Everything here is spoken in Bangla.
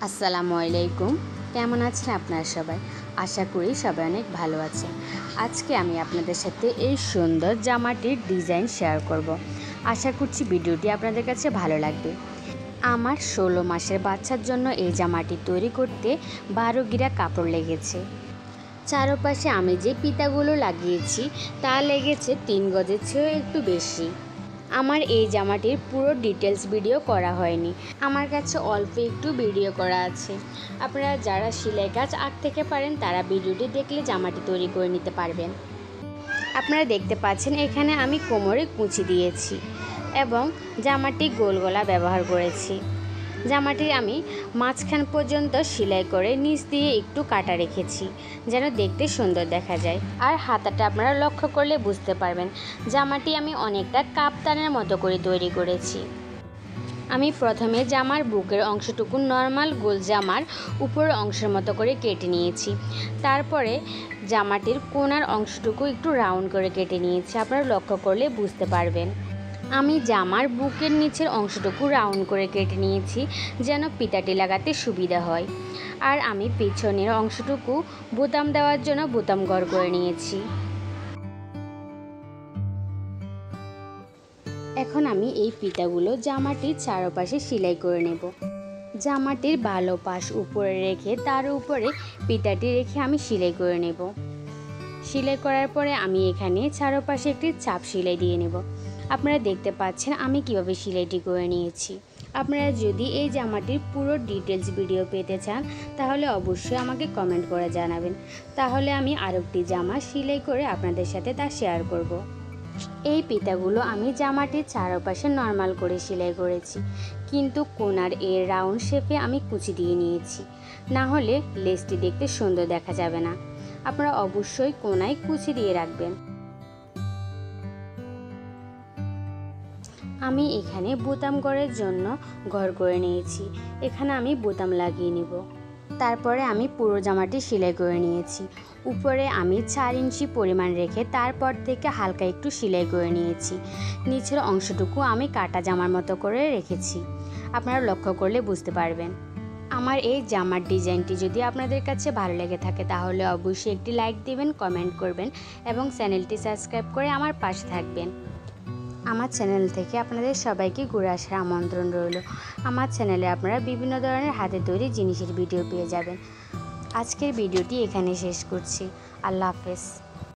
আসসালামু আলাইকুম। কেমন আছেন আপনারা সবাই? আশা করি সবাই অনেক ভালো আছেন। আজকে আমি আপনাদের সাথে এই সুন্দর জামাটির ডিজাইন শেয়ার করব। আশা করছি ভিডিওটি আপনাদের কাছে ভালো লাগবে। আমার 16 মাসের বাচ্চার জন্য এই জামাটি তৈরি করতে 12 গিরা কাপড় লেগেছে। চারপাশে আমি যে পিতাগুলো লাগিয়েছি তা লেগেছে 3 গজের চেয়েও একটু বেশি। আমার এই জামাটির পুরো ডিটেলস ভিডিও করা হয়নি, আমার কাছে অল্প একটু ভিডিও করা আছে। আপনারা যারা সেলাই কাজ আগ থেকে পারেন তারা ভিডিওটি দেখলে জামাটি তৈরি করে নিতে পারবেন। আপনারা দেখতে পাচ্ছেন এখানে আমি কোমরে কুঁচি দিয়েছি এবং জামাটি গোল গলা ব্যবহার করেছি। জামাটি আমি মাঝখান পর্যন্ত সেলাই করে নিচ দিয়ে একটু কাটা রেখেছি যেন দেখতে সুন্দর দেখা যায়। আর হাতাটা আপনারা লক্ষ্য করলে বুঝতে পারবেন জামাটি আমি অনেকটা কাপ্তানের মতো করে তৈরি করেছি। আমি প্রথমে জামার বুকের অংশটুকু নর্মাল গোল জামার উপরের অংশের মতো করে কেটে নিয়েছি। তারপরে জামাটির কোণার অংশটুকু একটু রাউন্ড করে কেটে নিয়েছি, আপনারা লক্ষ্য করলে বুঝতে পারবেন। আমি জামার বুকের নিচের অংশটুকু রাউন্ড করে কেটে নিয়েছি যেন পিতাটি লাগাতে সুবিধা হয়। আর আমি পিছনের অংশটুকু বোতাম দেওয়ার জন্য বোতাম ঘর করে নিয়েছি। এখন আমি এই ফিতাগুলো জামাটির চারপাশে সেলাই করে নেব। জামাটির ভালো পাশ উপরে রেখে তার উপরে ফিতাটি রেখে আমি সেলাই করে নেব। সেলাই করার পরে আমি এখানে চারপাশে একটি চাপ সেলাই দিয়ে নেব। আপনারা দেখতে পাচ্ছেন আমি কিভাবে সেলাইটি করে নিয়েছি। আপনারা যদি এই জামাটির পুরো ডিটেলস ভিডিও পেতে চান তাহলে অবশ্যই আমাকে কমেন্ট করে জানাবেন, তাহলে আমি আরেকটি জামা সেলাই করে আপনাদের সাথে তা শেয়ার করব। এই পিতাগুলো আমি জামাটির চারপাশে নর্মাল করে সেলাই করেছি, কিন্তু কোণার এর রাউন্ড শেপে আমি কুচি দিয়ে নিয়েছি, না হলে লেসটি দেখতে সুন্দর দেখা যাবে না। আপনারা অবশ্যই কোণায় কুচি দিয়ে রাখবেন। আমি এখানে বোতাম ঘরের জন্য ঘর করে নিয়েছি, এখানে আমি বোতাম লাগিয়ে নেব। তারপরে আমি পুরো জামাটি সেলাই করে নিয়েছি। উপরে আমি 4 ইঞ্চি পরিমাণ রেখে তারপর থেকে হালকা একটু সেলাই করে নিয়েছি। নিচের অংশটুকু আমি কাটা জামার মতো করে রেখেছি, আপনারা লক্ষ্য করলে বুঝতে পারবেন। আমার এই জামার ডিজাইনটি যদি আপনাদের কাছে ভালো লেগে থাকে তাহলে অবশ্যই একটি লাইক দিবেন, কমেন্ট করবেন এবং চ্যানেলটি সাবস্ক্রাইব করে আমার পাশে থাকবেন। আমার চ্যানেল থেকে আপনাদের সবাইকে ঘুরে আসার আমন্ত্রণ রইল। আমার চ্যানেলে আপনারা বিভিন্ন ধরনের হাতে তৈরি জিনিসের ভিডিও পেয়ে যাবেন। আজকের ভিডিওটি এখানে শেষ করছি। আল্লাহ হাফেজ।